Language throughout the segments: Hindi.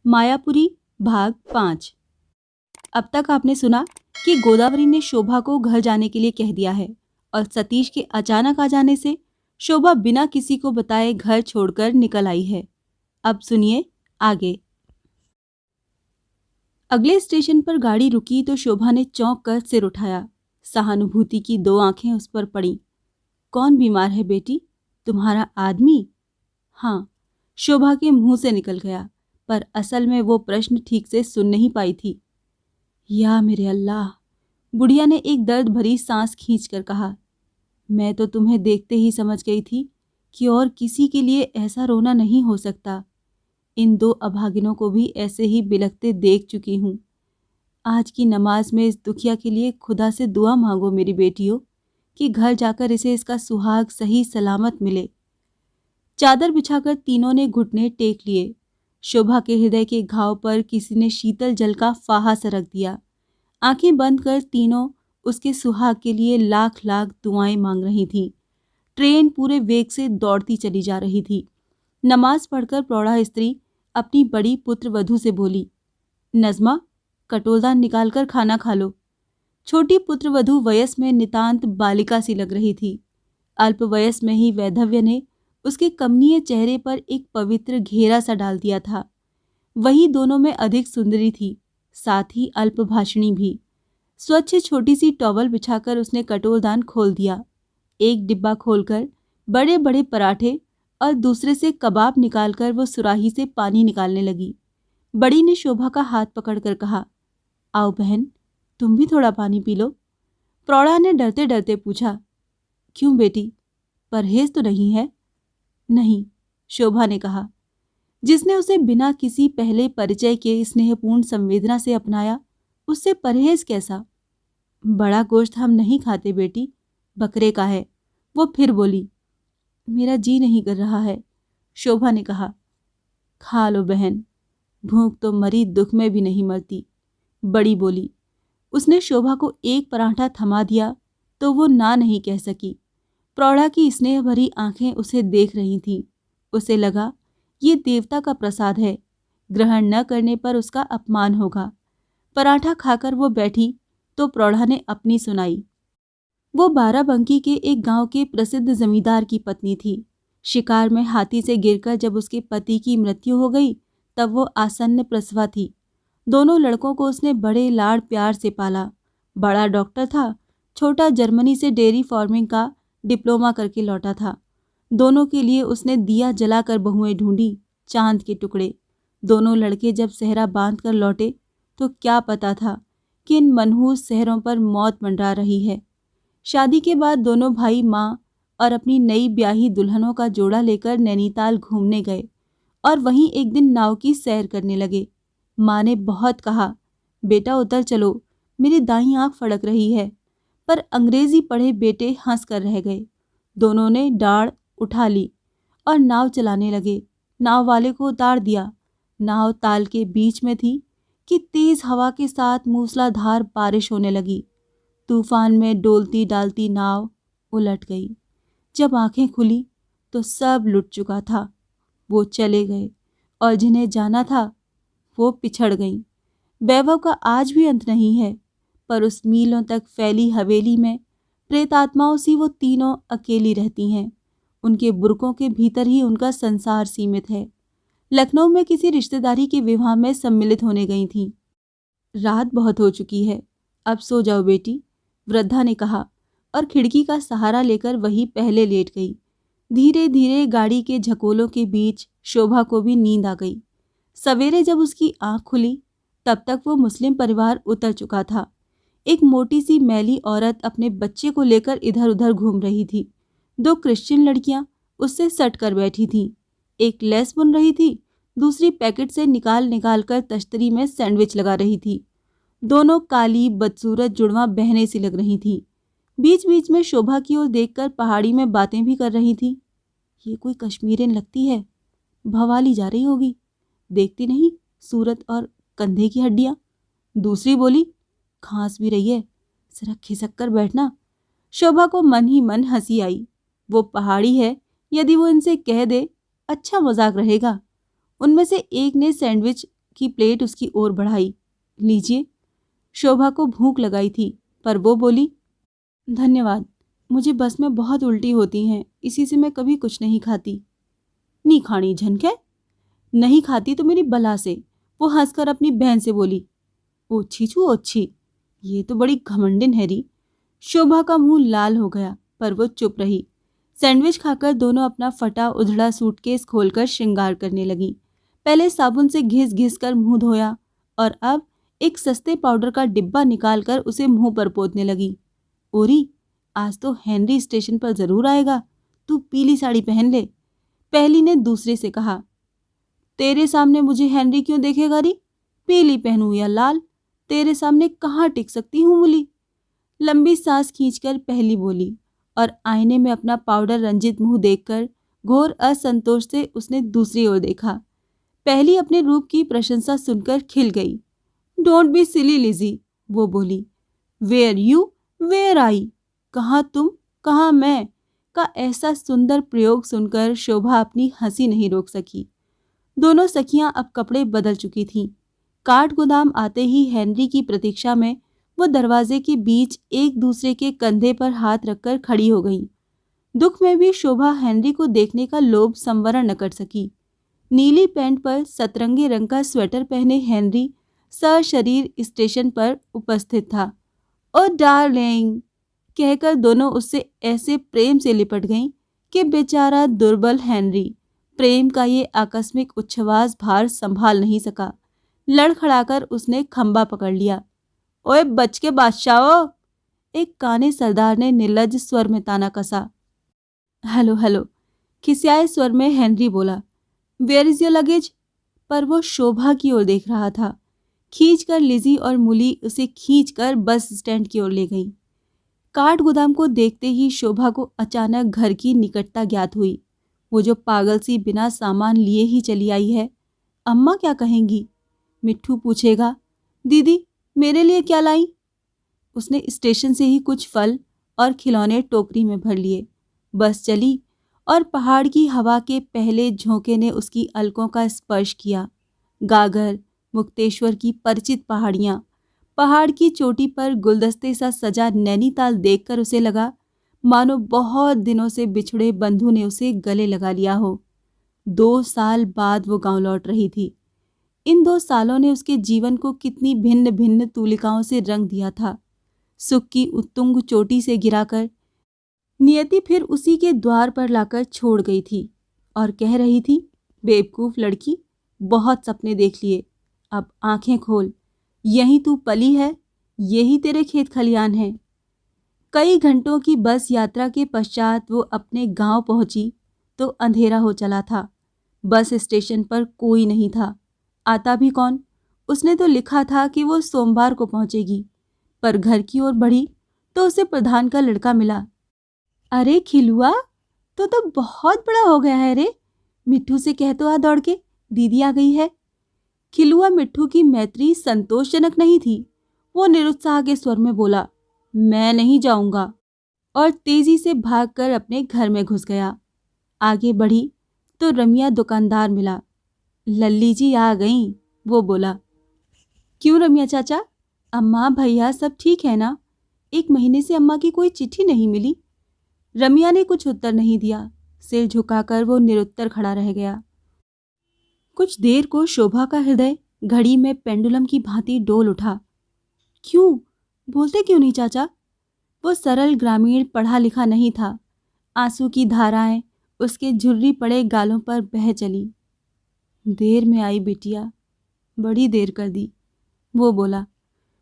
मायापुरी भाग 5। अब तक आपने सुना कि गोदावरी ने शोभा को घर जाने के लिए कह दिया है और सतीश के अचानक आ जाने से शोभा बिना किसी को बताए घर छोड़कर निकल आई है। अब सुनिए आगे। अगले स्टेशन पर गाड़ी रुकी तो शोभा ने चौंक कर सिर उठाया। सहानुभूति की 2 आंखें उस पर पड़ी। कौन बीमार है बेटी? तुम्हारा आदमी? हाँ, शोभा के मुंह से निकल गया, पर असल में वो प्रश्न ठीक से सुन नहीं पाई थी। या मेरे अल्लाह, बुढ़िया ने एक दर्द भरी सांस खींचकर कहा। मैं तो तुम्हें देखते ही समझ गई थी कि और किसी के लिए ऐसा रोना नहीं हो सकता। इन 2 अभागिनों को भी ऐसे ही बिलखते देख चुकी हूँ। आज की नमाज में इस दुखिया के लिए खुदा से दुआ मांगो मेरी बेटियों, कि घर जाकर इसे इसका सुहाग सही सलामत मिले। चादर बिछाकर तीनों ने घुटने टेक लिए। शोभा के हृदय के घाव पर किसी ने शीतल जल का फाहा सरक दिया। आंखें बंद कर तीनों उसके सुहाग के लिए लाख लाख दुआएं मांग रही थीं। ट्रेन पूरे वेग से दौड़ती चली जा रही थी। नमाज पढ़कर प्रौढ़ा स्त्री अपनी बड़ी पुत्र वधू से बोली, नज़मा, कटोलदान निकालकर खाना खा लो। छोटी पुत्र वधू वयस में नितांत बालिका सी लग रही थी। अल्प वयस में ही वैधव्य ने उसके कमनीय चेहरे पर एक पवित्र घेरा सा डाल दिया था। वही दोनों में अधिक सुंदरी थी, साथ ही अल्पभाषिणी भी। स्वच्छ छोटी सी टॉवल बिछाकर उसने कटोलदान खोल दिया। एक डिब्बा खोलकर बड़े बड़े पराठे और दूसरे से कबाब निकालकर वो सुराही से पानी निकालने लगी। बड़ी ने शोभा का हाथ पकड़कर कहा, आओ बहन, तुम भी थोड़ा पानी पी लो। प्रौढ़ा ने डरते डरते पूछा, क्यों बेटी, परहेज तो नहीं है? नहीं, शोभा ने कहा। जिसने उसे बिना किसी पहले परिचय के स्नेहपूर्ण संवेदना से अपनाया, उससे परहेज कैसा? बड़ा गोश्त हम नहीं खाते बेटी, बकरे का है। वो फिर बोली, मेरा जी नहीं कर रहा है। शोभा ने कहा, खा लो बहन, भूख तो मरी दुख में भी नहीं मरती। बड़ी बोली। उसने शोभा को एक पराठा थमा दिया तो वो ना नहीं कह सकी। प्रौढ़ा की स्नेह भरी आंखें उसे देख रही थीं। उसे लगा ये देवता का प्रसाद है, ग्रहण न करने पर उसका अपमान होगा। पराठा खाकर वो बैठी तो प्रौढ़ा ने अपनी सुनाई। वो बाराबंकी के एक गांव के प्रसिद्ध जमींदार की पत्नी थी। शिकार में हाथी से गिरकर जब उसके पति की मृत्यु हो गई, तब वो आसन्न प्रसवा थी। दोनों लड़कों को उसने बड़े लाड़ प्यार से पाला। बड़ा डॉक्टर था, छोटा जर्मनी से डेयरी फार्मिंग का डिप्लोमा करके लौटा था। दोनों के लिए उसने दिया जलाकर बहुएं ढूंढी, चांद के टुकड़े। दोनों लड़के जब सेहरा बांध कर लौटे तो क्या पता था कि इन मनहूस सेहरों पर मौत मंडरा रही है। शादी के बाद दोनों भाई माँ और अपनी नई ब्याही दुल्हनों का जोड़ा लेकर नैनीताल घूमने गए और वहीं एक दिन नाव की सैर करने लगे। माँ ने बहुत कहा, बेटा उतर चलो, मेरी दाईं आंख फड़क रही है, पर अंग्रेजी पढ़े बेटे हंस कर रह गए। दोनों ने डाढ़ उठा ली और नाव चलाने लगे। नाव वाले को उतार दिया। नाव ताल के बीच में थी कि तेज हवा के साथ मूसलाधार बारिश होने लगी। तूफान में डोलती डालती नाव उलट गई। जब आंखें खुली तो सब लुट चुका था। वो चले गए और जिन्हें जाना था वो पिछड़ गईं। वैभव का आज भी अंत नहीं है, पर उस मीलों तक फैली हवेली में प्रेतात्माओं सी वो तीनों अकेली रहती हैं। उनके बुर्कों के भीतर ही उनका संसार सीमित है। लखनऊ में किसी रिश्तेदारी के विवाह में सम्मिलित होने गई थीं। रात बहुत हो चुकी है, अब सो जाओ बेटी, वृद्धा ने कहा और खिड़की का सहारा लेकर वही पहले लेट गई। धीरे धीरे गाड़ी के झकोलों के बीच शोभा को भी नींद आ गई। सवेरे जब उसकी आंख खुली तब तक वो मुस्लिम परिवार उतर चुका था। एक मोटी सी मैली औरत अपने बच्चे को लेकर इधर उधर घूम रही थी। 2 क्रिश्चियन लड़कियां उससे सट कर बैठी थीं। एक लेस बुन रही थी, दूसरी पैकेट से निकाल निकाल कर तश्तरी में सैंडविच लगा रही थी। दोनों काली बदसूरत जुड़वा बहनें सी लग रही थीं। बीच बीच में शोभा की ओर देखकर पहाड़ी में बातें भी कर रही थीं। ये कोई कश्मीरियन लगती है, भवाली जा रही होगी, देखती नहीं सूरत और कंधे की हड्डियां। दूसरी बोली, खांस भी रही है, जरा खिसक कर बैठना। शोभा को मन ही मन हंसी आई। वो पहाड़ी है, यदि वो इनसे कह दे अच्छा मजाक रहेगा। उनमें से एक ने सैंडविच की प्लेट उसकी ओर बढ़ाई। लीजिए। शोभा को भूख लगाई थी, पर वो बोली, धन्यवाद, मुझे बस में बहुत उल्टी होती हैं, इसी से मैं कभी कुछ नहीं खाती। नी खानी झनके? नहीं खाती तो मेरी बला से। वो हंसकर अपनी बहन से बोली, ओछी छू ओछी, ये तो बड़ी घमंडिन है री। शोभा का मुंह लाल हो गया, पर वो चुप रही। सैंडविच खाकर दोनों अपना फटा उधड़ा सूटकेस खोलकर श्रृंगार करने लगी। पहले साबुन से घिस घिस कर मुंह धोया और अब एक सस्ते पाउडर का डिब्बा निकालकर उसे मुंह पर पोतने लगी। ओरी, आज तो हेनरी स्टेशन पर जरूर आएगा, तू पीली साड़ी पहन ले। पहली ने दूसरे से कहा। तेरे सामने मुझे हेनरी क्यों देखेगा री? पीली पहनूं या लाल, तेरे सामने कहाँ टिक सकती हूँ मुली। लंबी सांस खींचकर पहली बोली और आईने में अपना पाउडर रंजित मुंह देखकर घोर असंतोष से उसने दूसरी ओर देखा। पहली अपने रूप की प्रशंसा सुनकर खिल गई। डोंट बी सिली लिजी, वो बोली। वेयर यू, वेयर आई, कहाँ तुम, कहाँ मैं का ऐसा सुंदर प्रयोग सुनकर शोभा अपनी हंसी नहीं रोक सकी। दोनों सखियां अब कपड़े बदल चुकी थीं। काठ गोदाम आते ही हेनरी की प्रतीक्षा में वो दरवाजे के बीच एक दूसरे के कंधे पर हाथ रखकर खड़ी हो गईं। दुख में भी शोभा हेनरी को देखने का लोभ संवरण न कर सकी। नीली पैंट पर सतरंगी रंग का स्वेटर पहने हेनरी सशरीर स्टेशन पर उपस्थित था। ओ डार्लिंग, कहकर दोनों उससे ऐसे प्रेम से लिपट गईं कि बेचारा दुर्बल हेनरी प्रेम का ये आकस्मिक उच्छ्वास भार संभाल नहीं सका। लड़खड़ाकर उसने खंबा पकड़ लिया। ओए बच के बादशाह, एक काने सरदार ने निर्लज स्वर में ताना कसा। हेलो हेलो, खिसियाए स्वर में हेनरी बोला। Where is your luggage? पर वो शोभा की ओर देख रहा था। खींचकर लिजी और मुली उसे खींचकर बस स्टैंड की ओर ले गईं। काठ गोदाम को देखते ही शोभा को अचानक घर की निकटता ज्ञात हुई। वो जो पागल सी बिना सामान लिए ही चली आई है। अम्मा क्या कहेंगी? मिट्ठू पूछेगा, दीदी मेरे लिए क्या लाई? उसने स्टेशन से ही कुछ फल और खिलौने टोकरी में भर लिए। बस चली और पहाड़ की हवा के पहले झोंके ने उसकी अलकों का स्पर्श किया। गागर, मुक्तेश्वर की परिचित पहाड़ियाँ, पहाड़ की चोटी पर गुलदस्ते सा सजा नैनीताल देखकर उसे लगा मानो बहुत दिनों से बिछड़े बंधु ने उसे गले लगा लिया हो। 2 साल बाद वो गांव लौट रही थी। इन 2 सालों ने उसके जीवन को कितनी भिन्न भिन्न तूलिकाओं से रंग दिया था। सुख की उत्तुंग चोटी से गिराकर नियति फिर उसी के द्वार पर लाकर छोड़ गई थी और कह रही थी, बेवकूफ लड़की, बहुत सपने देख लिए, अब आंखें खोल, यहीं तू पली है, यही तेरे खेत खलियान हैं। कई घंटों की बस यात्रा के पश्चात वो अपने गांव पहुंची तो अंधेरा हो चला था। बस स्टेशन पर कोई नहीं था। आता भी कौन? उसने तो लिखा था कि वो सोमवार को पहुंचेगी, पर घर की ओर बढ़ी तो उसे प्रधान का लड़का मिला। अरे खिलुआ, तो बहुत बड़ा हो गया है रे, मिट्ठू से कह तो आ दौड़ के, दीदी आ गई है। खिलुआ मिट्ठू की मैत्री संतोषजनक नहीं थी। वो निरुत्साह के स्वर में बोला, मैं नहीं जाऊंगा, और तेजी से भागकर अपने घर में घुस गया। आगे बढ़ी तो रमिया दुकानदार मिला। लल्ली जी आ गईं, वो बोला। क्यों रमिया चाचा, अम्मा भैया सब ठीक है ना? 1 महीने से अम्मा की कोई चिट्ठी नहीं मिली। रमिया ने कुछ उत्तर नहीं दिया। सिर झुकाकर वो निरुत्तर खड़ा रह गया। कुछ देर को शोभा का हृदय घड़ी में पेंडुलम की भांति डोल उठा। क्यों बोलते क्यों नहीं चाचा? वो सरल ग्रामीण पढ़ा लिखा नहीं था। आंसू की धाराएं उसके झुर्री पड़े गालों पर बह चली। देर में आई बिटिया, बड़ी देर कर दी, वो बोला।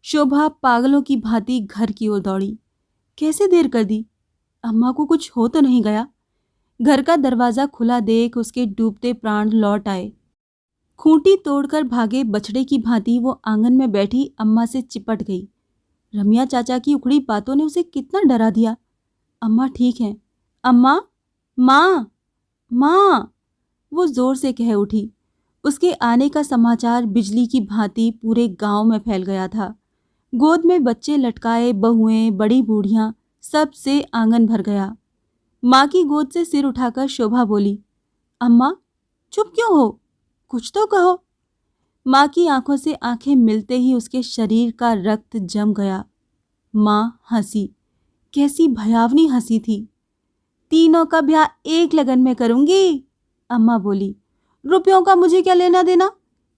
शोभा पागलों की भांति घर की ओर दौड़ी। कैसे देर कर दी? अम्मा को कुछ हो तो नहीं गया? घर का दरवाजा खुला देख उसके डूबते प्राण लौट आए। खूंटी तोड़कर भागे बछड़े की भांति वो आंगन में बैठी अम्मा से चिपट गई। रमिया चाचा की उखड़ी बातों ने उसे कितना डरा दिया। अम्मा ठीक है, अम्मा, माँ, माँ, वो जोर से कह उठी। उसके आने का समाचार बिजली की भांति पूरे गांव में फैल गया था। गोद में बच्चे लटकाए बहुएं, बड़ी बूढ़ियां, सब से आंगन भर गया। माँ की गोद से सिर उठाकर शोभा बोली, अम्मा चुप क्यों हो? कुछ तो कहो। माँ की आंखों से आंखें मिलते ही उसके शरीर का रक्त जम गया। माँ हंसी, कैसी भयावनी हंसी थी। तीनों का ब्याह एक लगन में करूंगी, अम्मा बोली। रुपयों का मुझे क्या लेना देना,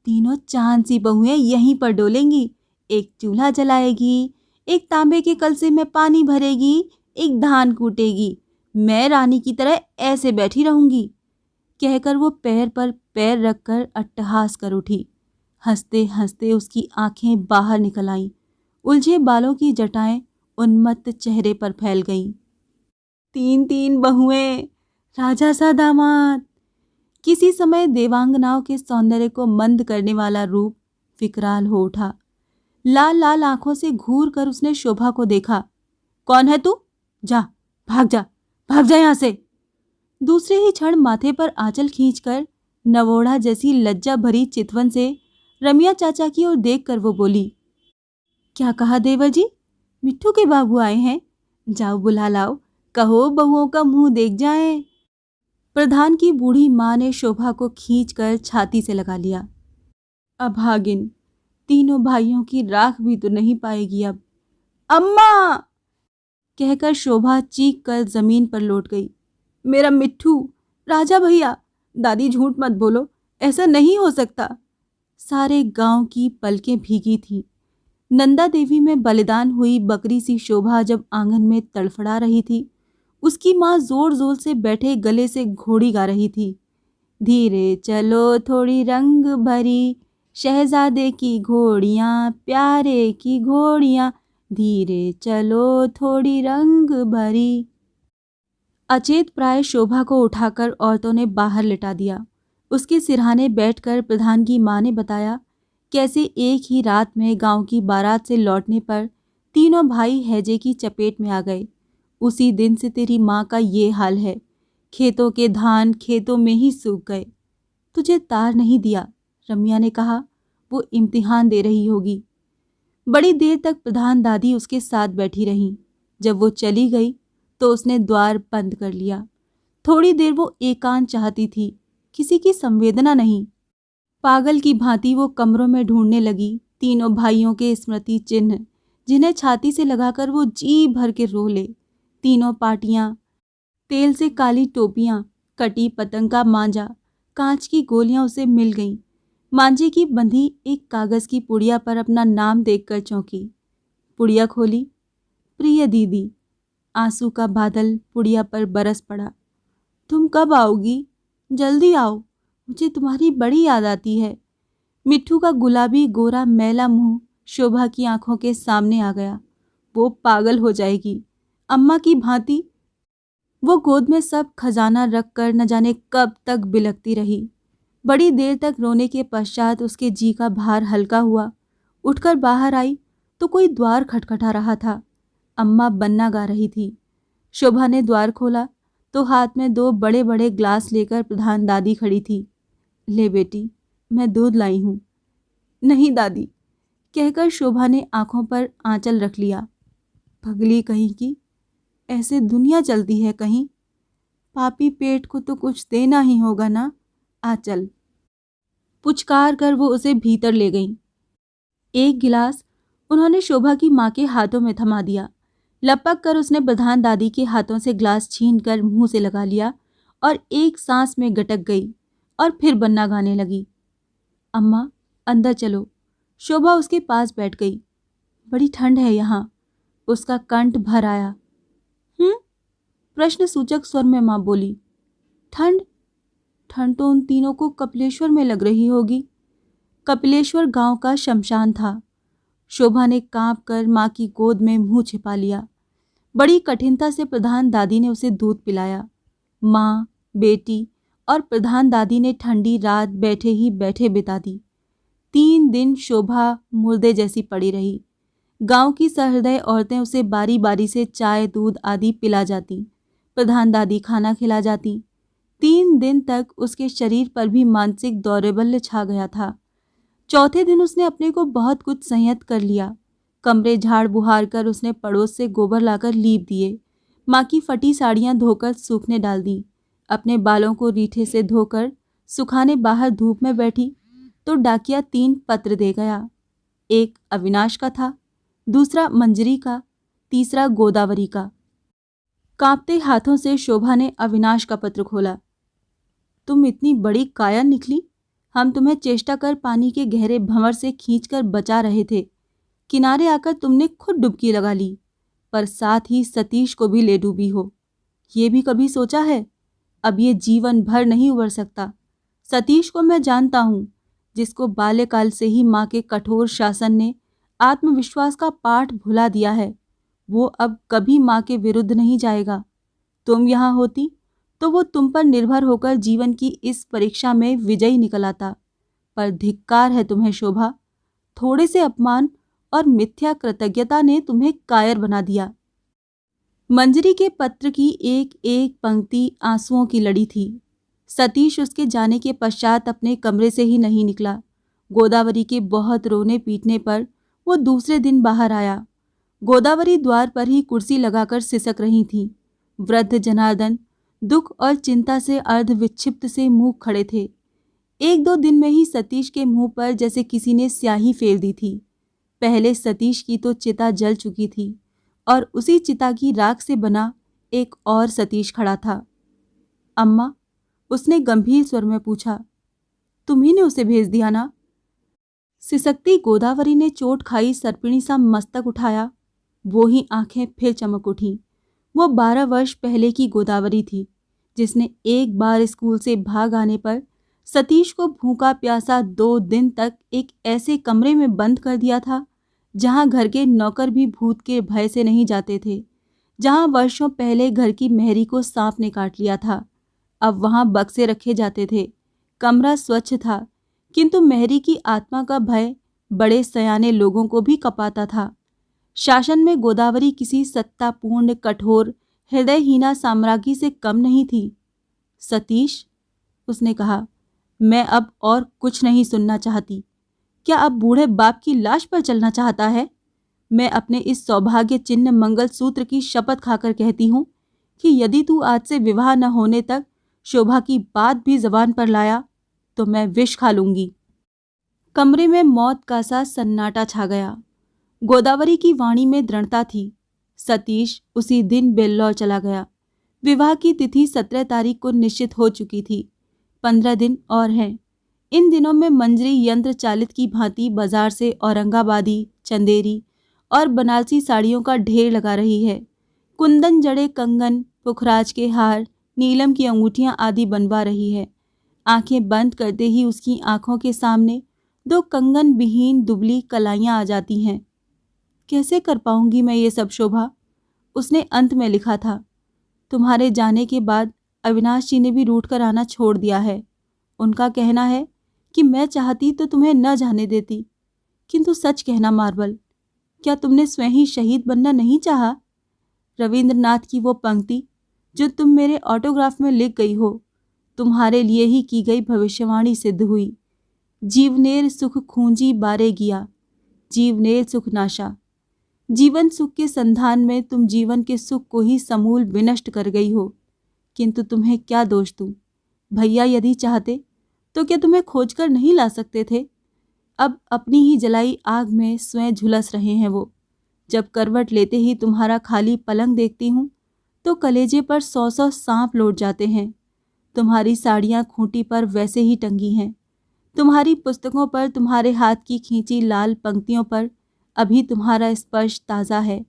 तीनों चांद सी बहुएं यहीं पर डोलेंगी। एक चूल्हा जलाएगी, एक तांबे के कलसे में पानी भरेगी, एक धान कूटेगी। मैं रानी की तरह ऐसे बैठी रहूंगी। कहकर वो पैर पर पैर रखकर अट्टहास कर उठी। हंसते हंसते उसकी आंखें बाहर निकल आईं। उलझे बालों की जटाएं उन्मत्त चेहरे पर फैल गईं। तीन तीन बहुएं, राजा सा दामाद। किसी समय देवांगनाओं के सौंदर्य को मंद करने वाला रूप विकराल हो उठा। लाल लाल आंखों से घूर कर उसने शोभा को देखा। कौन है तू? जा, भाग जा, भाग जा यहां से। दूसरे ही क्षण माथे पर आंचल खींचकर नवोढ़ा जैसी लज्जा भरी चितवन से रमिया चाचा की ओर देखकर वो बोली, क्या कहा देवर जी? मिट्ठू के बाबू आए हैं, जाओ बुला लाओ, कहो बहुओं का मुंह देख जाए। प्रधान की बूढ़ी माँ ने शोभा को खींचकर छाती से लगा लिया। अभागिन, तीनों भाइयों की राख भी तो नहीं पाएगी अब। अम्मा, कहकर शोभा चीख कर जमीन पर लौट गई। मेरा मिट्ठू, राजा भैया, दादी झूठ मत बोलो, ऐसा नहीं हो सकता। सारे गांव की पलकें भीगी थीं। नंदा देवी में बलिदान हुई बकरी सी शोभा जब आंगन में तड़फड़ा रही थी, उसकी माँ जोर जोर से बैठे गले से घोड़ी गा रही थी। धीरे चलो थोड़ी रंग भरी, शहजादे की घोड़ियाँ, प्यारे की घोड़ियाँ, धीरे चलो थोड़ी रंग भरी। अचेत प्राय शोभा को उठाकर औरतों ने बाहर लिटा दिया। उसके सिरहाने बैठकर प्रधान की माँ ने बताया कैसे एक ही रात में गांव की बारात से लौटने पर तीनों भाई हैजे की चपेट में आ गए। उसी दिन से तेरी माँ का ये हाल है। खेतों के धान खेतों में ही सूख गए। तुझे तार नहीं दिया, रमिया ने कहा। वो इम्तिहान दे रही होगी। बड़ी देर तक प्रधान दादी उसके साथ बैठी रहीं। जब वो चली गई तो उसने द्वार बंद कर लिया। थोड़ी देर वो एकांत चाहती थी, किसी की संवेदना नहीं। पागल की भांति वो कमरों में ढूंढने लगी तीनों भाइयों के स्मृति चिन्ह, जिन्हें छाती से लगाकर वो जी भर के रो ले। तीनों पाटियां, तेल से काली टोपियां, कटी पतंग का मांझा, कांच की गोलियां उसे मिल गईं। मांझे की बंधी एक कागज की पुड़िया पर अपना नाम देखकर चौंकी। पुड़िया खोली। प्रिय दीदी। आंसू का बादल पुड़िया पर बरस पड़ा। तुम कब आओगी? जल्दी आओ, मुझे तुम्हारी बड़ी याद आती है। मिट्ठू का गुलाबी गोरा मैला मुंह शोभा की आंखों के सामने आ गया। वो पागल हो जाएगी। अम्मा की भांति वो गोद में सब खजाना रखकर न जाने कब तक बिलखती रही। बड़ी देर तक रोने के पश्चात उसके जी का भार हल्का हुआ। उठकर बाहर आई तो कोई द्वार खटखटा रहा था। अम्मा बन्ना गा रही थी। शोभा ने द्वार खोला तो हाथ में 2 बड़े बड़े ग्लास लेकर प्रधान दादी खड़ी थी। ले बेटी, मैं दूध लाई हूँ। नहीं दादी, कहकर शोभा ने आंखों पर आंचल रख लिया। पगली कहीं की, ऐसे दुनिया चलती है कहीं। पापी पेट को तो कुछ देना ही होगा ना। आ चल। पुचकार कर वो उसे भीतर ले गईं। एक गिलास उन्होंने शोभा की माँ के हाथों में थमा दिया। लपक कर उसने प्रधान दादी के हाथों से ग्लास छीनकर मुंह से लगा लिया और एक सांस में गटक गई और फिर बन्ना गाने लगी। अम्मा, अंदर चलो। शोभा उसके पास बैठ गई। बड़ी ठंड है यहाँ। उसका कंठ भर आया। प्रश्न सूचक स्वर में माँ बोली। ठंड? ठंड तो उन तीनों को कपिलेश्वर में लग रही होगी। कपिलेश्वर गांव का शमशान था। शोभा ने कांप कर माँ की गोद में मुंह छिपा लिया। बड़ी कठिनता से प्रधान दादी ने उसे दूध पिलाया। माँ, बेटी और प्रधान दादी ने ठंडी रात बैठे ही बैठे बिता दी। 3 दिन शोभा मुर्दे जैसी पड़ी रही। गांव की सहृदय औरतें उसे बारी बारी से चाय दूध आदि पिला जाती। प्रधान दादी खाना खिला जाती। 3 दिन तक उसके शरीर पर भी मानसिक दौर्बल्य छा गया था। चौथे दिन उसने अपने को बहुत कुछ संयत कर लिया। कमरे झाड़ बुहार कर उसने पड़ोस से गोबर लाकर लीप दिए। माँ की फटी साड़ियाँ धोकर सूखने डाल दी। अपने बालों को रीठे से धोकर सुखाने बाहर धूप में बैठी। तो डाकिया 3 पत्र दे गया। एक अविनाश का था, दूसरा मंजरी का, तीसरा गोदावरी का। कांपते हाथों से शोभा ने अविनाश का पत्र खोला। तुम इतनी बड़ी कायर निकली। हम तुम्हें चेष्टा कर पानी के गहरे भंवर से खींचकर बचा रहे थे। किनारे आकर तुमने खुद डुबकी लगा ली, पर साथ ही सतीश को भी ले डूबी हो। ये भी कभी सोचा है? अब ये जीवन भर नहीं उबर सकता। सतीश को मैं जानता हूँ, जिसको बाल्यकाल से ही माँ के कठोर शासन ने आत्मविश्वास का पाठ भुला दिया है। वो अब कभी माँ के विरुद्ध नहीं जाएगा। तुम यहाँ होती तो वो तुम पर निर्भर होकर जीवन की इस परीक्षा में विजयी निकल आता। पर धिक्कार है तुम्हें शोभा। थोड़े से अपमान और मिथ्या कृतज्ञता ने तुम्हें कायर बना दिया। मंजरी के पत्र की एक एक पंक्ति आंसुओं की लड़ी थी। सतीश उसके जाने के पश्चात अपने कमरे से ही नहीं निकला। गोदावरी के बहुत रोने पीटने पर वो दूसरे दिन बाहर आया। गोदावरी द्वार पर ही कुर्सी लगाकर सिसक रही थी। वृद्ध जनार्दन दुख और चिंता से अर्ध विक्षिप्त से मुंह खड़े थे। 1-2 दिन में ही सतीश के मुंह पर जैसे किसी ने स्याही फेर दी थी। पहले सतीश की तो चिता जल चुकी थी और उसी चिता की राख से बना एक और सतीश खड़ा था। अम्मा, उसने गंभीर स्वर में पूछा, तुम्ही ने उसे भेज दिया ना? सिसकती गोदावरी ने चोट खाई सर्पिणी सा मस्तक उठाया। वो ही आंखें फिर चमक उठीं। वो 12 वर्ष पहले की गोदावरी थी, जिसने एक बार स्कूल से भाग आने पर सतीश को भूखा प्यासा 2 दिन तक एक ऐसे कमरे में बंद कर दिया था जहां घर के नौकर भी भूत के भय से नहीं जाते थे, जहां वर्षों पहले घर की मेहरी को सांप ने काट लिया था। अब वहां बक्से रखे जाते थे। कमरा स्वच्छ था, किंतु मेहरी की आत्मा का भय बड़े सयाने लोगों को भी कपाता था। शासन में गोदावरी किसी सत्तापूर्ण, कठोर, हृदयहीना साम्राज्ञी से कम नहीं थी। सतीश, उसने कहा, मैं अब और कुछ नहीं सुनना चाहती। क्या अब बूढ़े बाप की लाश पर चलना चाहता है? मैं अपने इस सौभाग्य चिन्ह मंगल सूत्र की शपथ खाकर कहती हूँ कि यदि तू आज से विवाह न होने तक शोभा की बात भी जबान पर लाया तो मैं विष खा लूंगी। कमरे में मौत का सा सन्नाटा छा गया। गोदावरी की वाणी में दृढ़ता थी। सतीश उसी दिन बेल्लौर चला गया। विवाह की तिथि 17 तारीख को निश्चित हो चुकी थी। 15 दिन और हैं। इन दिनों में मंजरी यंत्र चालित की भांति बाजार से औरंगाबादी, चंदेरी और बनारसी साड़ियों का ढेर लगा रही है। कुंदन जड़े कंगन, पुखराज के हार, नीलम की अंगूठियां आदि बनवा रही है। आंखें बंद करते ही उसकी आंखों के सामने 2 कंगन विहीन दुबली कलाइयां आ जाती हैं। कैसे कर पाऊंगी मैं ये सब शोभा? उसने अंत में लिखा था। तुम्हारे जाने के बाद अविनाश जी ने भी रूठ कर आना छोड़ दिया है। उनका कहना है कि मैं चाहती तो तुम्हें न जाने देती, किंतु सच कहना मार्बल, क्या तुमने स्वयं ही शहीद बनना नहीं चाहा? रविंद्रनाथ की वो पंक्ति जो तुम मेरे ऑटोग्राफ में लिख गई हो, तुम्हारे लिए ही की गई भविष्यवाणी सिद्ध हुई। जीवनेर सुख खूंजी बारे गिया, जीवनेर सुख नाशा। जीवन सुख के संधान में तुम जीवन के सुख को ही समूल विनष्ट कर गई हो। किंतु तुम्हें क्या दोष दूं? भैया यदि चाहते तो क्या तुम्हें खोजकर नहीं ला सकते थे? अब अपनी ही जलाई आग में स्वयं झुलस रहे हैं वो। जब करवट लेते ही तुम्हारा खाली पलंग देखती हूँ तो कलेजे पर 100-100 सांप लौट जाते हैं। तुम्हारी साड़ियाँ खूंटी पर वैसे ही टंगी हैं। तुम्हारी पुस्तकों पर, तुम्हारे हाथ की खींची लाल पंक्तियों पर अभी तुम्हारा स्पर्श ताज़ा है।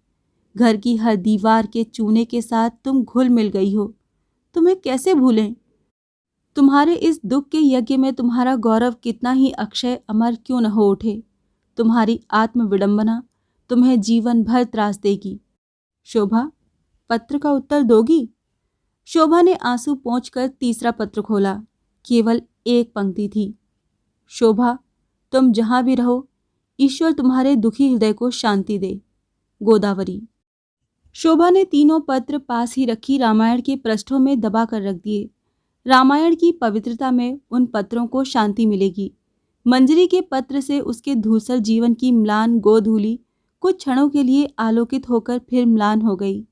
घर की हर दीवार के चूने के साथ तुम घुल मिल गई हो। तुम्हें कैसे भूलें? तुम्हारे इस दुख के यज्ञ में तुम्हारा गौरव कितना ही अक्षय अमर क्यों न हो उठे। तुम्हारी आत्म विडंबना तुम्हें जीवन भर त्रास देगी। शोभा, पत्र का उत्तर दोगी? शोभा ने आंसू पोंछकर तीसरा पत्र खोला। केवल एक पंक्ति थी। शोभा, तुम जहां भी रहो, ईश्वर तुम्हारे दुखी हृदय को शांति दे। गोदावरी। शोभा ने तीनों पत्र पास ही रखी रामायण के पृष्ठों में दबा कर रख दिए। रामायण की पवित्रता में उन पत्रों को शांति मिलेगी। मंजरी के पत्र से उसके धूसर जीवन की म्लान गोधूली कुछ क्षणों के लिए आलोकित होकर फिर म्लान हो गई।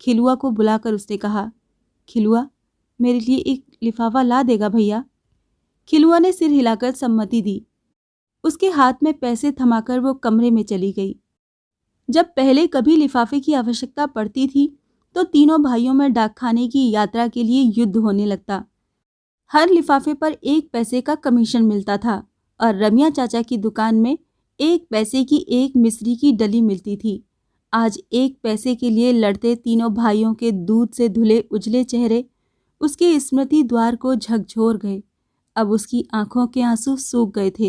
खिलुआ को बुलाकर उसने कहा, खिलुआ, मेरे लिए एक लिफाफा ला देगा भैया? खिलुआ ने सिर हिलाकर सम्मति दी। उसके हाथ में पैसे थमाकर वो कमरे में चली गई। जब पहले कभी लिफाफे की आवश्यकता पड़ती थी तो तीनों भाइयों में डाकखाने की यात्रा के लिए युद्ध होने लगता। हर लिफाफे पर 1 पैसे का कमीशन मिलता था और रमिया चाचा की दुकान में 1 पैसे की एक मिश्री की डली मिलती थी। आज 1 पैसे के लिए लड़ते तीनों भाइयों के दूध से धुले उजले चेहरे उसके स्मृति द्वार को झकझोर गए। अब उसकी आंखों के आंसू सूख गए थे।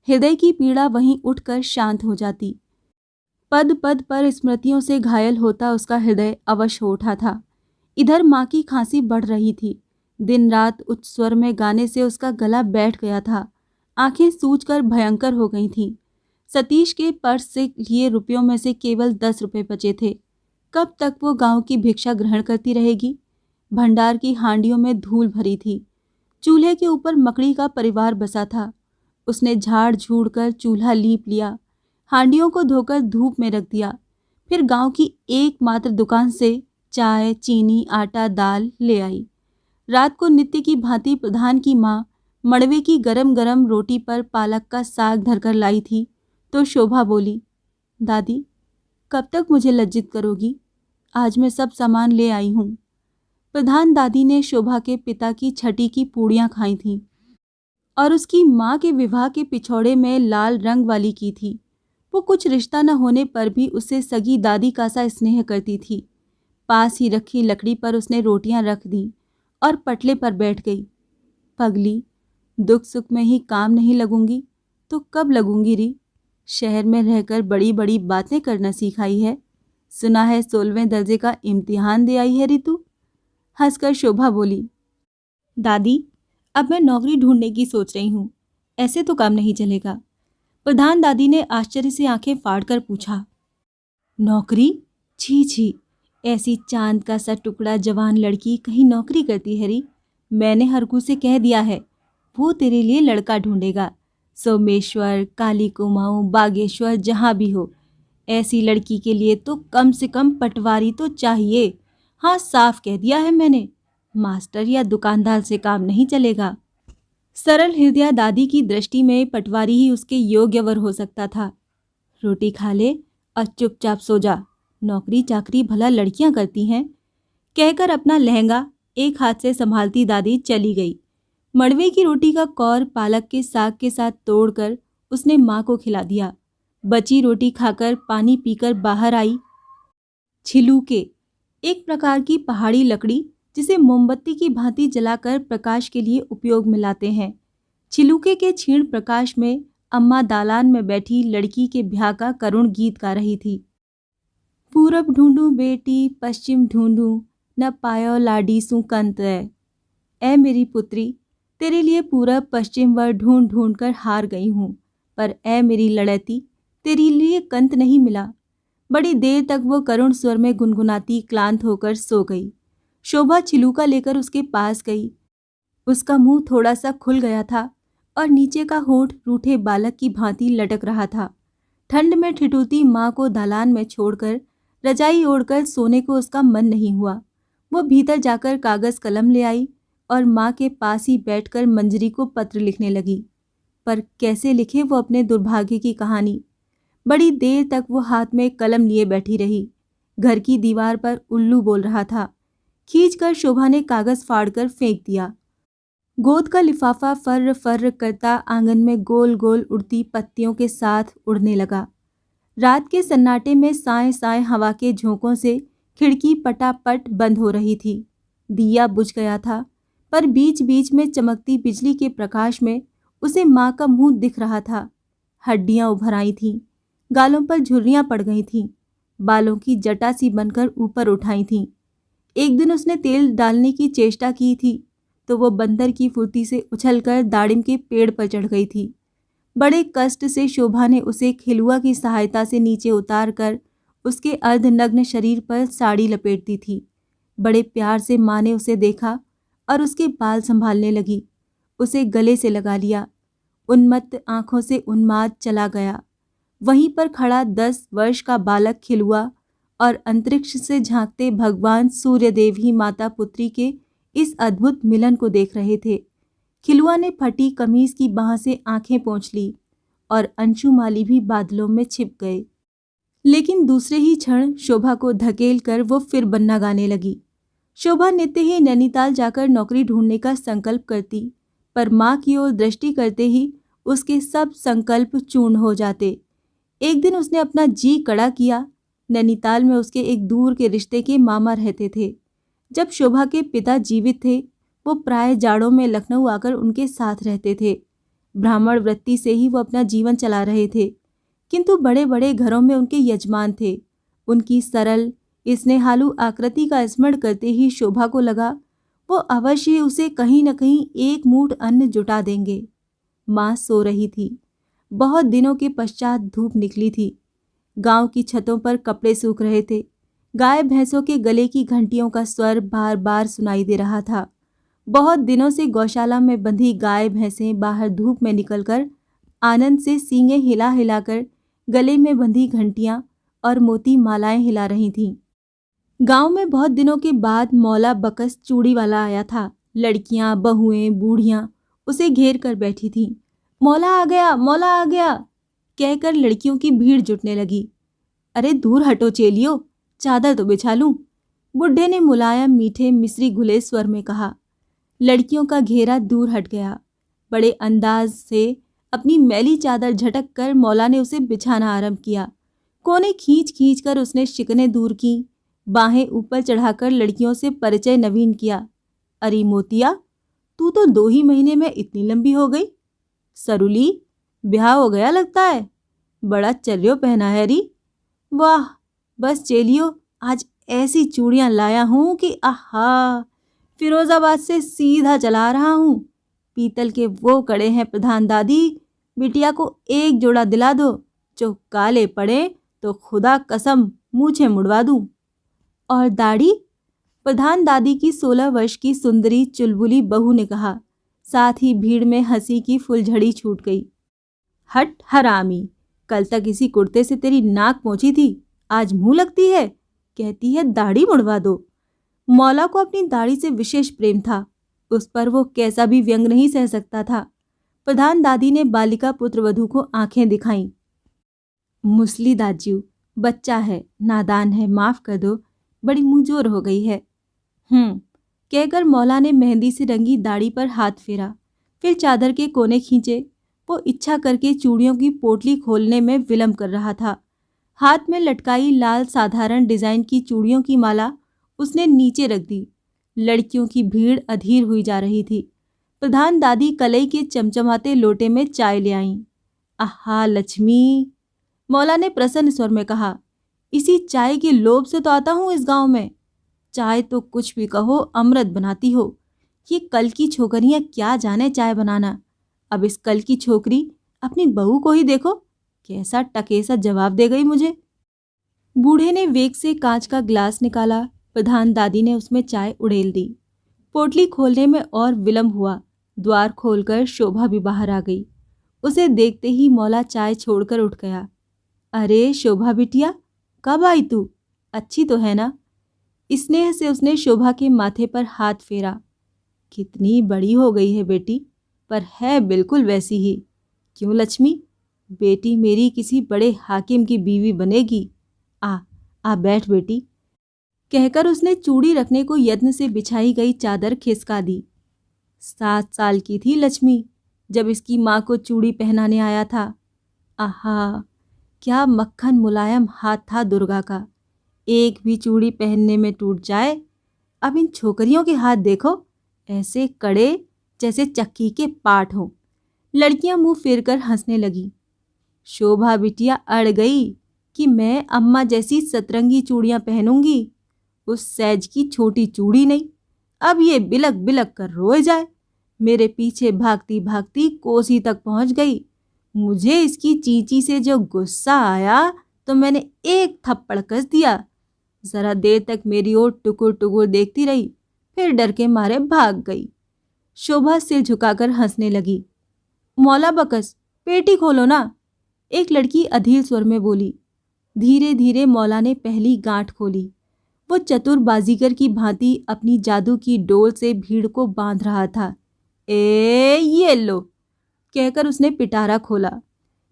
हृदय की पीड़ा वहीं उठकर शांत हो जाती। पद पद पर स्मृतियों से घायल होता उसका हृदय अवश हो उठा था। इधर माँ की खांसी बढ़ रही थी। दिन रात उच्च स्वर में गाने से उसका गला बैठ गया था। आंखें सूजकर भयंकर हो गई थीं। सतीश के पर्स से लिए रुपयों में से केवल 10 रुपये बचे थे। कब तक वो गांव की भिक्षा ग्रहण करती रहेगी? भंडार की हांडियों में धूल भरी थी। चूल्हे के ऊपर मकड़ी का परिवार बसा था। उसने झाड़ झूड़ कर चूल्हा लीप लिया, हांडियों को धोकर धूप में रख दिया। फिर गांव की एकमात्र दुकान से चाय, चीनी, आटा, दाल ले आई। रात को नित्य की भांति प्रधान की माँ मड़वे की गरम गरम रोटी पर पालक का साग धरकर लाई थी तो शोभा बोली, दादी कब तक मुझे लज्जित करोगी? आज मैं सब सामान ले आई हूँ। प्रधान दादी ने शोभा के पिता की छठी की पूड़ियाँ खाई थीं और उसकी माँ के विवाह के पिछौड़े में लाल रंग वाली की थी। वो कुछ रिश्ता न होने पर भी उससे सगी दादी का सा स्नेह करती थी। पास ही रखी लकड़ी पर उसने रोटियां रख दी और पटले पर बैठ गई। पगली, दुख सुख में ही काम नहीं लगूंगी तो कब लगूंगी री? शहर में रहकर बड़ी बड़ी बातें करना सिखाई है। सुना है 16वें दर्जे का इम्तिहान दे आई है री तू? हंसकर शोभा बोली, दादी अब मैं नौकरी ढूंढने की सोच रही हूँ। ऐसे तो काम नहीं चलेगा। प्रधान दादी ने आश्चर्य से आंखें फाड़कर पूछा, नौकरी? छी छी, ऐसी चांद का सा टुकड़ा जवान लड़की कहीं नौकरी करती है री? मैंने हरकू से कह दिया है, वो तेरे लिए लड़का ढूंढेगा। सोमेश्वर, काली कुमाऊं, बागेश्वर, जहाँ भी हो, ऐसी लड़की के लिए तो कम से कम पटवारी तो चाहिए। हाँ, साफ कह दिया है मैंने, मास्टर या दुकानदार से काम नहीं चलेगा। सरल हृदया दादी की दृष्टि में पटवारी ही उसके योग्य वर हो सकता था। रोटी खा ले और चुपचाप सो जा, नौकरी चाकरी भला लड़कियां करती हैं, कहकर अपना लहंगा एक हाथ से संभालती दादी चली गई। मड़वे की रोटी का कौर पालक के साग के साथ तोड़कर उसने माँ को खिला दिया। बची रोटी खाकर पानी पीकर बाहर आई। छिलूके, एक प्रकार की पहाड़ी लकड़ी जिसे मोमबत्ती की भांति जलाकर प्रकाश के लिए उपयोग में लाते हैं। छिलूके के क्षीण प्रकाश में अम्मा दालान में बैठी लड़की के ब्याह का करुण गीत गा रही थी। पूरब ढूंढूं बेटी, पश्चिम ढूंढूं, न पायो लाडी सू कंत ए मेरी पुत्री, तेरे लिए पूरब पश्चिम वर ढूंढ ढूंढ कर हार गई हूँ, पर ए मेरी लड़ैती, तेरे लिए कंत नहीं मिला। बड़ी देर तक वो करुण स्वर में गुनगुनाती क्लांत होकर सो गई। शोभा छिलूका लेकर उसके पास गई। उसका मुंह थोड़ा सा खुल गया था और नीचे का होंठ रूठे बालक की भांति लटक रहा था। ठंड में ठिठुरती माँ को दालान में छोड़कर रजाई ओढ़कर सोने को उसका मन नहीं हुआ। वो भीतर जाकर कागज कलम ले आई और माँ के पास ही बैठकर मंजरी को पत्र लिखने लगी। पर कैसे लिखे वो अपने दुर्भाग्य की कहानी? बड़ी देर तक वो हाथ में कलम लिए बैठी रही। घर की दीवार पर उल्लू बोल रहा था। खींचकर शोभा ने कागज फाड़कर फेंक दिया। गोद का लिफाफा फर्र फर्र करता आंगन में गोल गोल उड़ती पत्तियों के साथ उड़ने लगा। रात के सन्नाटे में साए साए हवा के झोंकों से खिड़की पटापट बंद हो रही थी। दिया बुझ गया था, पर बीच बीच में चमकती बिजली के प्रकाश में उसे माँ का मुंह दिख रहा था। हड्डियां उभर आई थीं, गालों पर झुर्रियां पड़ गई थीं, बालों की जटा सी बनकर ऊपर उठाई थीं। एक दिन उसने तेल डालने की चेष्टा की थी तो वो बंदर की फुर्ती से उछलकर दाड़िम के पेड़ पर चढ़ गई थी। बड़े कष्ट से शोभा ने उसे खिलुआ की सहायता से नीचे उतार कर उसके अर्धनग्न शरीर पर साड़ी लपेटती थी। बड़े प्यार से माँ ने उसे देखा और उसके बाल संभालने लगी। उसे गले से लगा लिया। उन्मत्त आंखों से उन्माद चला गया। वहीं पर खड़ा 10 वर्ष का बालक खिलुआ और अंतरिक्ष से झांकते भगवान सूर्यदेव ही माता पुत्री के इस अद्भुत मिलन को देख रहे थे। खिलुआ ने फटी कमीज की बाह से आंखें पोंछ ली। और अंशुमाली भी बादलों में छिप गए। लेकिन दूसरे ही क्षण शोभा को धकेल कर वो फिर बन्ना गाने लगी। शोभा नित्य ही नैनीताल जाकर नौकरी ढूंढने का संकल्प करती, पर माँ की ओर दृष्टि करते ही उसके सब संकल्प चूर्ण हो जाते। एक दिन उसने अपना जी कड़ा किया। नैनीताल में उसके एक दूर के रिश्ते के मामा रहते थे। जब शोभा के पिता जीवित थे, वो प्राय जाड़ों में लखनऊ आकर उनके साथ रहते थे। ब्राह्मण वृत्ति से ही वो अपना जीवन चला रहे थे, किंतु बड़े बड़े घरों में उनके यजमान थे। उनकी सरल स्नेहालु आकृति का स्मरण करते ही शोभा को लगा वो अवश्य उसे कहीं न कहीं एक मुठ अन्न जुटा देंगे। माँ सो रही थी। बहुत दिनों के पश्चात धूप निकली थी। गांव की छतों पर कपड़े सूख रहे थे। गाय भैंसों के गले की घंटियों का स्वर बार बार सुनाई दे रहा था। बहुत दिनों से गौशाला में बंधी गाय भैंसें बाहर धूप में निकलकर आनंद से सींगें हिला हिलाकर गले में बंधी घंटियां और मोती मालाएं हिला रही थीं। गांव में बहुत दिनों के बाद मौला बकस चूड़ी वाला आया था। लड़कियां, बहुएं, बूढ़ियां उसे घेर कर बैठी थीं। मौला आ गया, मौला आ गया कहकर लड़कियों की भीड़ जुटने लगी। अरे दूर हटो चेलियो, चादर तो बिछा लूं, बुढ़े ने मुलायम मीठे मिस्री घुले स्वर में कहा। लड़कियों का घेरा दूर हट गया। बड़े अंदाज से अपनी मैली चादर झटक कर मौला ने उसे बिछाना आरंभ किया। कोने खींच खींच कर उसने शिकने दूर की, बाहें ऊपर चढ़ाकर लड़कियों से परिचय नवीन किया। अरे मोतिया, तू तो 2 ही महीने में इतनी लंबी हो गई। सरुली, ब्याह हो गया लगता है। बड़ा चर्यो पहना है री। वाह, बस चेलियो, आज ऐसी चूड़ियां लाया हूं कि आहा, फिरोजाबाद से सीधा चला रहा हूं। पीतल के वो कड़े हैं प्रधान दादी, बिटिया को एक जोड़ा दिला दो। जो काले पड़े तो खुदा कसम मूछें मुड़वा दूं। और दाढ़ी? प्रधान दादी की 16 वर्ष की सुंदरी चुलबुली बहू ने कहा। साथ ही भीड़ में हंसी की फुलझड़ी छूट गई। हट हरामी, कल तक इसी कुर्ते से तेरी नाक पोंछी थी, आज मुंह लगती है, कहती है दाढ़ी मुड़वा दो। मौला को अपनी दाढ़ी से विशेष प्रेम था। उस पर वो कैसा भी व्यंग नहीं सह सकता था। प्रधान दादी ने बालिका पुत्र वधू को आंखें दिखाईं। मुसली दाज्यू, बच्चा है, नादान है, माफ कर दो, बड़ी मुंहजोर हो गई है। कहकर मौला ने मेहंदी से रंगी दाढ़ी पर हाथ फेरा, फिर चादर के कोने खींचे। वो इच्छा करके चूड़ियों की पोटली खोलने में विलंब कर रहा था। हाथ में लटकाई लाल साधारण डिजाइन की चूड़ियों की माला उसने नीचे रख दी। लड़कियों की भीड़ अधीर हुई जा रही थी। प्रधान दादी कलई के चमचमाते लोटे में चाय ले आईं। आहा लक्ष्मी, मौला ने प्रसन्न स्वर में कहा, इसी चाय के लोभ से तो आता हूँ इस गांव में। चाय तो कुछ भी कहो, अमृत बनाती हो। ये कल की छोकरियां क्या जाने चाय बनाना। अब इस कल की छोकरी अपनी बहू को ही देखो, कैसा टकेसा जवाब दे गई मुझे। बूढ़े ने वेग से कांच का गिलास निकाला। प्रधान दादी ने उसमें चाय उड़ेल दी। पोटली खोलने में और विलंब हुआ। द्वार खोलकर शोभा भी बाहर आ गई। उसे देखते ही मौला चाय छोड़कर उठ गया। अरे शोभा बिटिया, कब आई तू? अच्छी तो है ना? स्नेह से उसने शोभा के माथे पर हाथ फेरा। कितनी बड़ी हो गई है बेटी, पर है बिल्कुल वैसी ही। क्यों लक्ष्मी, बेटी मेरी किसी बड़े हाकिम की बीवी बनेगी। आ बैठ बेटी, कहकर उसने चूड़ी रखने को यत्न से बिछाई गई चादर खिसका दी। 7 साल की थी लक्ष्मी जब इसकी माँ को चूड़ी पहनाने आया था। आहा, क्या मक्खन मुलायम हाथ था दुर्गा का। एक भी चूड़ी पहनने में टूट जाए। अब इन छोकरियों के हाथ देखो, ऐसे कड़े जैसे चक्की के पाट हों। लड़कियां मुंह फेरकर हंसने लगी। शोभा बिटिया अड़ गई कि मैं अम्मा जैसी सतरंगी चूड़ियां पहनूंगी, उस सैज की छोटी चूड़ी नहीं। अब ये बिलक बिलक कर रोए जाए। मेरे पीछे भागती भागती कोसी तक पहुंच गई। मुझे इसकी चींची से जो गुस्सा आया तो मैंने एक थप्पड़ कस दिया। जरा देर तक मेरी ओर टुकुर टुकुर देखती रही, फिर डर के मारे भाग गई। शोभा सिर झुकाकर हंसने लगी। मौला बकस, पेटी खोलो ना, एक लड़की अधीर स्वर में बोली। धीरे धीरे मौला ने पहली गांठ खोली। वो चतुर बाजीगर की भांति अपनी जादू की डोल से भीड़ को बांध रहा था। ये लो, कहकर उसने पिटारा खोला।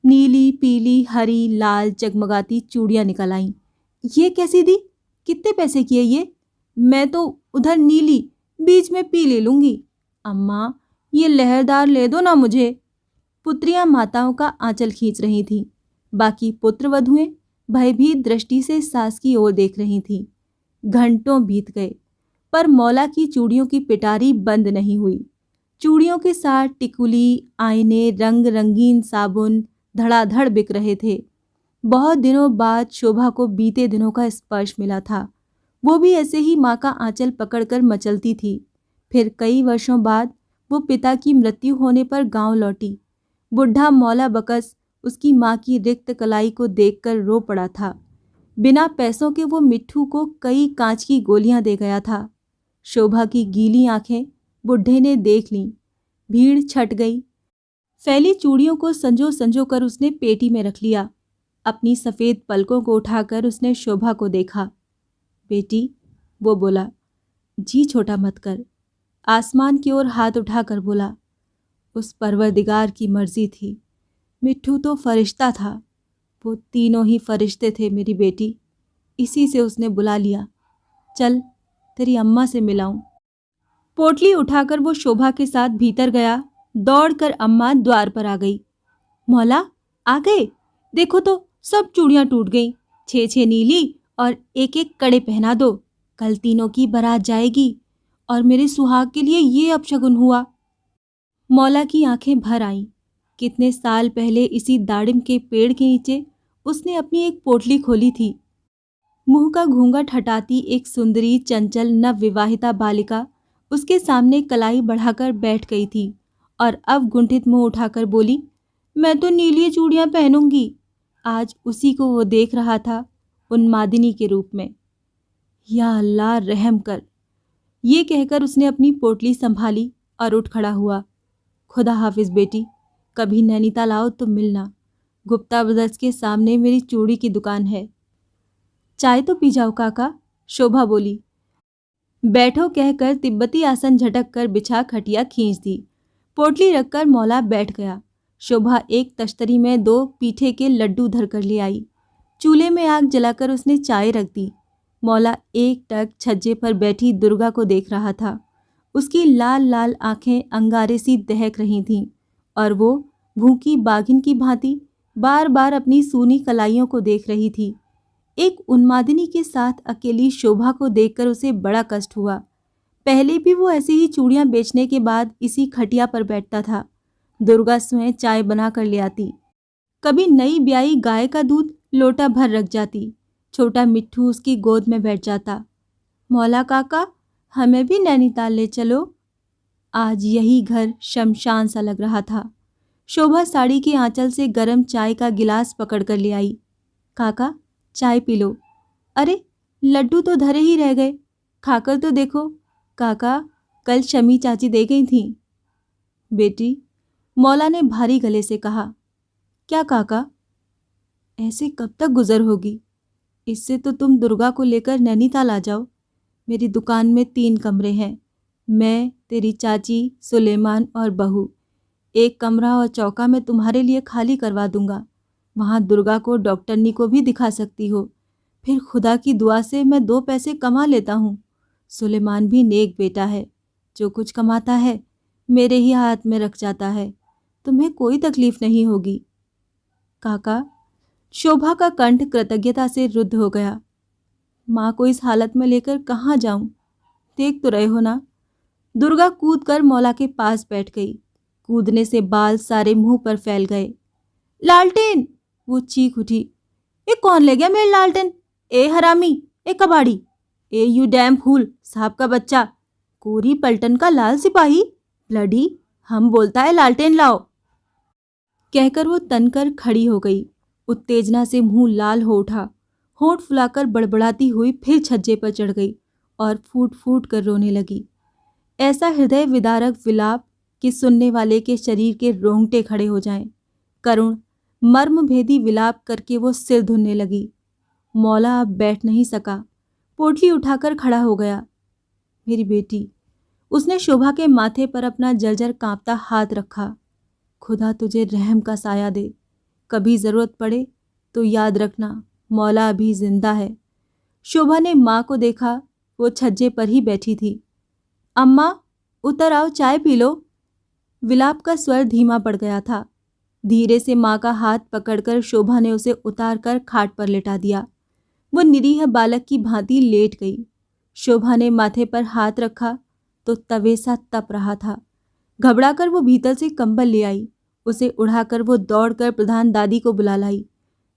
नीली, पीली, हरी, लाल जगमगाती चूड़ियां निकल आईं। ये कैसी दी? कितने पैसे की है ये? मैं तो उधर नीली, बीच में पीली लूंगी। अम्मा, ये लहरदार ले दो ना मुझे। पुत्रियां माताओं का आंचल खींच रही थीं। बाकी पुत्र वधुएं भयभीत दृष्टि से सास की ओर देख रही थीं। घंटों बीत गए, पर मौला की चूड़ियों की पिटारी बंद नहीं हुई। चूड़ियों के साथ टिकुली, आईने, रंग रंगीन साबुन धड़ाधड़ बिक रहे थे। बहुत दिनों बाद शोभा को बीते दिनों का स्पर्श मिला था। वो भी ऐसे ही माँ का आंचल पकड़कर मचलती थी। फिर कई वर्षों बाद वो पिता की मृत्यु होने पर गांव लौटी। बुढ़ा मौला बकस उसकी माँ की रिक्त कलाई को देखकर रो पड़ा था। बिना पैसों के वो मिट्ठू को कई कांच की गोलियां दे गया था। शोभा की गीली आंखें बुढ़े ने देख लीं। भीड़ छट गई। फैली चूड़ियों को संजो संजो कर उसने पेटी में रख लिया। अपनी सफ़ेद पलकों को उठाकर उसने शोभा को देखा। बेटी, वो बोला। जी छोटा मत कर। आसमान की ओर हाथ उठाकर बोला। उस परवरदिगार की मर्जी थी। मिट्ठू तो फरिश्ता था। वो तीनों ही फरिश्ते थे मेरी बेटी। इसी से उसने बुला लिया। चल, तेरी अम्मा से मिलाऊं। पोटली उठाकर वो शोभा के साथ भीतर गया। दौड़कर अम्मा द्वार पर आ गई। मौला, आ गए? देखो तो सब चूड़ियां टूट गईं। 6 नीली और एक कड़े पहना दो। कल तीनों की बारात जाएगी और मेरे सुहाग के लिए ये अपशगुन हुआ। मौला की आंखें भर आईं। कितने साल पहले इसी दाड़िम के पेड़ के नीचे उसने अपनी एक पोटली खोली थी। मुंह का घूंघट हटाती एक सुंदरी चंचल नवविवाहिता बालिका उसके सामने कलाई बढ़ाकर बैठ गई थी और अब गुंठित मुंह उठाकर बोली, मैं तो नीली चूड़ियां पहनूंगी। आज उसी को वो देख रहा था, उन्मादिनी के रूप में। या अल्लाह रहम कर। ये कहकर उसने अपनी पोटली संभाली और उठ खड़ा हुआ। खुदा हाफिज बेटी, कभी नैनीताल आओ तो मिलना। गुप्ता ब्रदर्स के सामने मेरी चूड़ी की दुकान है। चाय तो पी जाओ काका, शोभा बोली। बैठो कहकर तिब्बती आसन झटक कर बिछा खटिया खींच दी। पोटली रखकर मौला बैठ गया। शोभा एक तश्तरी में 2 पीठे के लड्डू धर कर ले आई। चूल्हे में आग जलाकर उसने चाय रख दी। मौला एक टक छज्जे पर बैठी दुर्गा को देख रहा था। उसकी लाल लाल आंखें अंगारे सी दहक रही थीं और वो भूखी बाघिन की भांति बार बार अपनी सूनी कलाइयों को देख रही थी। एक उन्मादिनी के साथ अकेली शोभा को देखकर उसे बड़ा कष्ट हुआ। पहले भी वो ऐसे ही चूड़ियां बेचने के बाद इसी खटिया पर बैठता था। दुर्गा स्वयं चाय बना कर ले आती। कभी नई ब्याई गाय का दूध लोटा भर रख जाती। छोटा मिट्ठू उसकी गोद में बैठ जाता। मौला काका, हमें भी नैनीताल ले चलो। आज यही घर शमशान सा लग रहा था। शोभा साड़ी के आंचल से गर्म चाय का गिलास पकड़ कर ले आई। काका, चाय पी लो। अरे, लड्डू तो धरे ही रह गए, खाकर तो देखो। काका, कल शमी चाची दे गई थीं। बेटी, मौला ने भारी गले से कहा। क्या काका? ऐसे कब तक गुजर होगी? इससे तो तुम दुर्गा को लेकर नैनीताल आ जाओ। मेरी दुकान में 3 कमरे हैं। मैं, तेरी चाची, सुलेमान और बहू। एक कमरा और चौका मैं तुम्हारे लिए खाली करवा दूंगा। वहाँ दुर्गा को डॉक्टरनी को भी दिखा सकती हो। फिर खुदा की दुआ से मैं 2 पैसे कमा लेता हूँ। सुलेमान भी नेक बेटा है। जो कुछ कमाता है मेरे ही हाथ में रख जाता है। तुम्हें कोई तकलीफ नहीं होगी। काका, शोभा का कंठ कृतज्ञता से रुद्ध हो गया। माँ को इस हालत में लेकर कहाँ जाऊं? देख तो रहे हो ना। दुर्गा कूदकर मौला के पास बैठ गई। कूदने से बाल सारे मुंह पर फैल गए। लालटेन! वो चीख उठी। ये कौन ले गया मेरी लालटेन? ए हरामी, ए कबाड़ी, ए यू डैम फूल, साहब का बच्चा, कोरी पलटन का लाल सिपाही, ब्लडी, हम बोलता है लालटेन लाओ। कहकर वो तनकर खड़ी हो गई। उत्तेजना से मुंह लाल हो उठा। होंठ फुलाकर बड़बड़ाती हुई फिर छज्जे पर चढ़ गई और फूट फूट कर रोने लगी। ऐसा हृदय विदारक विलाप कि सुनने वाले के शरीर के रोंगटे खड़े हो जाएं। करुण मर्मभेदी विलाप करके वो सिर धुनने लगी। मौला अब बैठ नहीं सका। पोटली उठाकर खड़ा हो गया। मेरी बेटी, उसने शोभा के माथे पर अपना जर्जर कांपता हाथ रखा। खुदा तुझे रहम का साया दे। कभी ज़रूरत पड़े तो याद रखना, मौला अभी जिंदा है। शोभा ने माँ को देखा, वो छज्जे पर ही बैठी थी। अम्मा, उतर आओ, चाय पी लो। विलाप का स्वर धीमा पड़ गया था। धीरे से माँ का हाथ पकड़कर शोभा ने उसे उतार कर खाट पर लेटा दिया। वो निरीह बालक की भांति लेट गई। शोभा ने माथे पर हाथ रखा तो तवे सा तप रहा था। घबराकर वो भीतर से कंबल ले आई। उसे उड़ाकर वो दौड़कर प्रधान दादी को बुला लाई।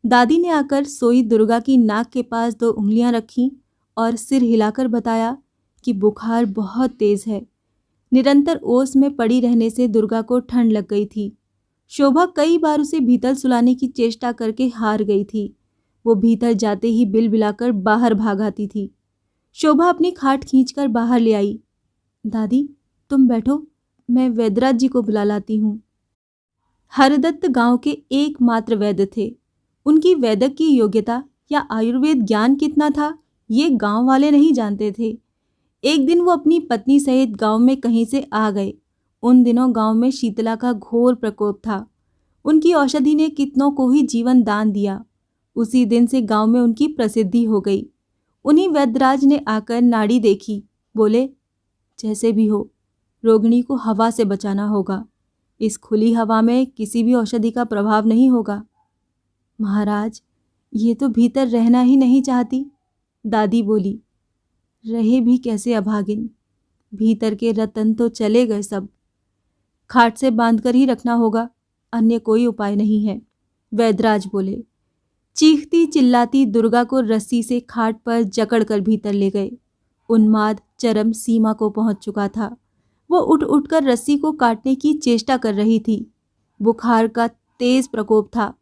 दादी ने आकर सोई दुर्गा की नाक के पास 2 उंगलियां रखीं और सिर हिलाकर बताया कि बुखार बहुत तेज है। निरंतर ओस में पड़ी रहने से दुर्गा को ठंड लग गई थी। शोभा कई बार उसे भीतर सुलाने की चेष्टा करके हार गई थी। वो भीतर जाते ही बिलबिलाकर बाहर भाग आती थी। शोभा अपनी खाट खींचकर बाहर ले आई। दादी, तुम बैठो, मैं वैद्यराज जी को बुला लाती हूँ। हरदत्त गांव के एकमात्र वैद्य थे। उनकी वैद्यक की योग्यता या आयुर्वेद ज्ञान कितना था, ये गांव वाले नहीं जानते थे। एक दिन वो अपनी पत्नी सहित गांव में कहीं से आ गए। उन दिनों गांव में शीतला का घोर प्रकोप था। उनकी औषधि ने कितनों को ही जीवन दान दिया। उसी दिन से गांव में उनकी प्रसिद्धि हो गई। उन्हीं वैद्यराज ने आकर नाड़ी देखी। बोले, जैसे भी हो, रोगिणी को हवा से बचाना होगा। इस खुली हवा में किसी भी औषधि का प्रभाव नहीं होगा। महाराज, ये तो भीतर रहना ही नहीं चाहती। दादी बोली, रहे भी कैसे अभागिन, भीतर के रतन तो चले गए सब। खाट से बांधकर ही रखना होगा, अन्य कोई उपाय नहीं है। वैद्यराज बोले। चीखती चिल्लाती दुर्गा को रस्सी से खाट पर जकड़कर भीतर ले गए। उन्माद चरम सीमा को पहुंच चुका था। वो उठ उठकर रस्सी को काटने की चेष्टा कर रही थी। बुखार का तेज प्रकोप था।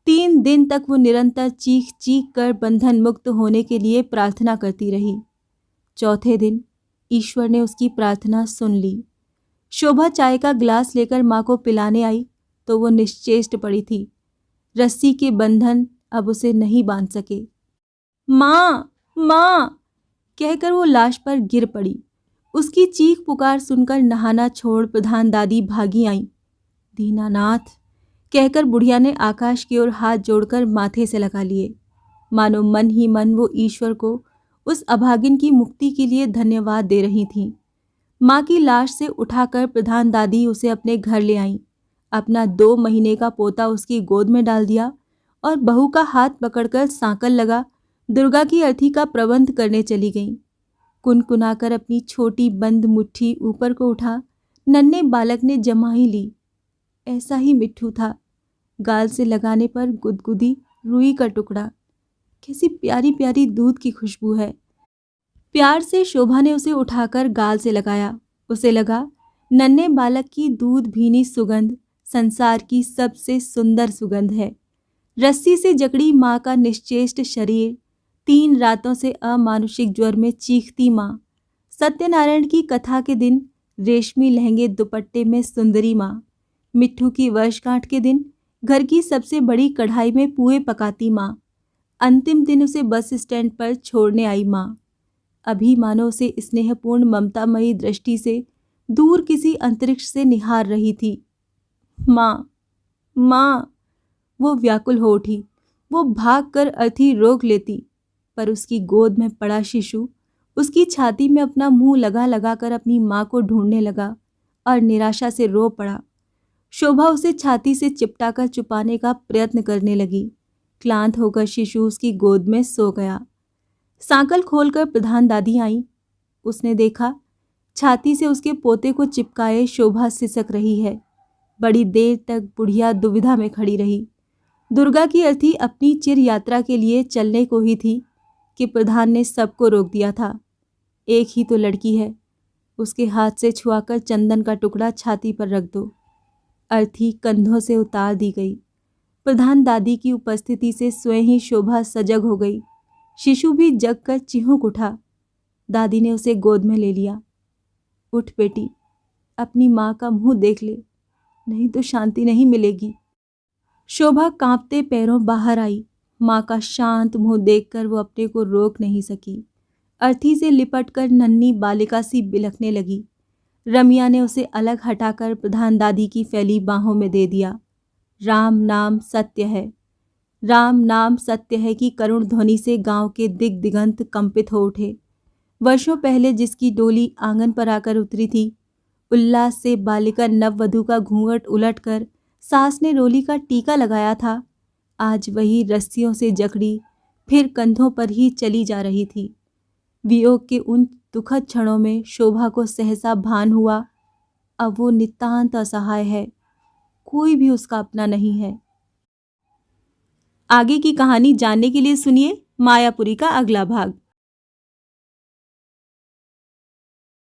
3 दिन तक वो निरंतर चीख चीख कर बंधन मुक्त होने के लिए प्रार्थना करती रही। चौथे दिन ईश्वर ने उसकी प्रार्थना सुन ली। शोभा चाय का गिलास लेकर माँ को पिलाने आई तो वो निश्चेष्ट पड़ी थी। रस्सी के बंधन अब उसे नहीं बांध सके। माँ, माँ कहकर वो लाश पर गिर पड़ी। उसकी चीख पुकार सुनकर नहाना छोड़ प्रधान दादी भागी आईं। दीनानाथ कहकर बुढ़िया ने आकाश की ओर हाथ जोड़कर माथे से लगा लिए। मानो मन ही मन वो ईश्वर को उस अभागिन की मुक्ति के लिए धन्यवाद दे रही थीं। माँ की लाश से उठाकर प्रधान दादी उसे अपने घर ले आईं। अपना 2 महीने का पोता उसकी गोद में डाल दिया और बहू का हाथ पकड़कर सांकल लगा दुर्गा की अर्थी का प्रबंध करने चली गईं। कुनकुनाकर अपनी छोटी बंद मुट्ठी ऊपर को उठा नन्हे बालक ने जमाई ली। ऐसा ही मिट्ठू था। गाल से लगाने पर गुदगुदी रुई का टुकड़ा। कैसी प्यारी प्यारी दूध की खुशबू है। प्यार से शोभा ने उसे उठाकर गाल से लगाया। उसे लगा नन्हे बालक की दूध भीनी सुगंध संसार की सबसे सुंदर सुगंध है। रस्सी से जकड़ी माँ का निश्चेष्ट शरीर, 3 रातों से अमानुषिक ज्वर में चीखती माँ, सत्यनारायण की कथा के दिन रेशमी लहंगे दुपट्टे में सुंदरी माँ, मिट्ठू की वर्षगांठ के दिन घर की सबसे बड़ी कढ़ाई में पुए पकाती माँ, अंतिम दिन उसे बस स्टैंड पर छोड़ने आई माँ। अभी मानो उसे स्नेहपूर्ण ममतामयी दृष्टि से दूर किसी अंतरिक्ष से निहार रही थी। माँ, माँ, वो व्याकुल हो उठी। वो भागकर अर्थी रोक लेती, पर उसकी गोद में पड़ा शिशु उसकी छाती में अपना मुंह लगा लगा कर अपनी माँ को ढूंढने लगा और निराशा से रो पड़ा। शोभा उसे छाती से चिपटाकर छुपाने का प्रयत्न करने लगी। क्लांत होकर शिशु उसकी गोद में सो गया। सांकल खोलकर प्रधान दादी आई। उसने देखा छाती से उसके पोते को चिपकाए शोभा सिसक रही है। बड़ी देर तक बुढ़िया दुविधा में खड़ी रही। दुर्गा की अर्थी अपनी चिर यात्रा के लिए चलने को ही थी कि प्रधान ने सबको रोक दिया था। एक ही तो लड़की है, उसके हाथ से छुआकर चंदन का टुकड़ा छाती पर रख दो। अर्थी कंधों से उतार दी गई। प्रधान दादी की उपस्थिति से स्वयं ही शोभा सजग हो गई। शिशु भी जग कर चिहुक उठा। दादी ने उसे गोद में ले लिया। उठ बेटी, अपनी माँ का मुंह देख ले, नहीं तो शांति नहीं मिलेगी। शोभा कांपते पैरों बाहर आई। माँ का शांत मुंह देखकर वो अपने को रोक नहीं सकी। अर्थी से लिपटकर नन्ही बालिका सी बिलखने लगी। रमिया ने उसे अलग हटाकर प्रधान दादी की फैली बाहों में दे दिया। राम नाम सत्य है, राम नाम सत्य है की करुण ध्वनि से गांव के दिग दिगंत कंपित हो उठे। वर्षों पहले जिसकी डोली आंगन पर आकर उतरी थी, उल्लास से बालिका नववधू का घूंघट उलटकर सास ने रोली का टीका लगाया था, आज वही रस्सियों से जकड़ी फिर कंधों पर ही चली जा रही थी। वियोग के उन दुखद क्षणों में शोभा को सहसा भान हुआ, अब वो नितांत असहाय है, कोई भी उसका अपना नहीं है। आगे की कहानी जानने के लिए सुनिए मायापुरी का अगला भाग।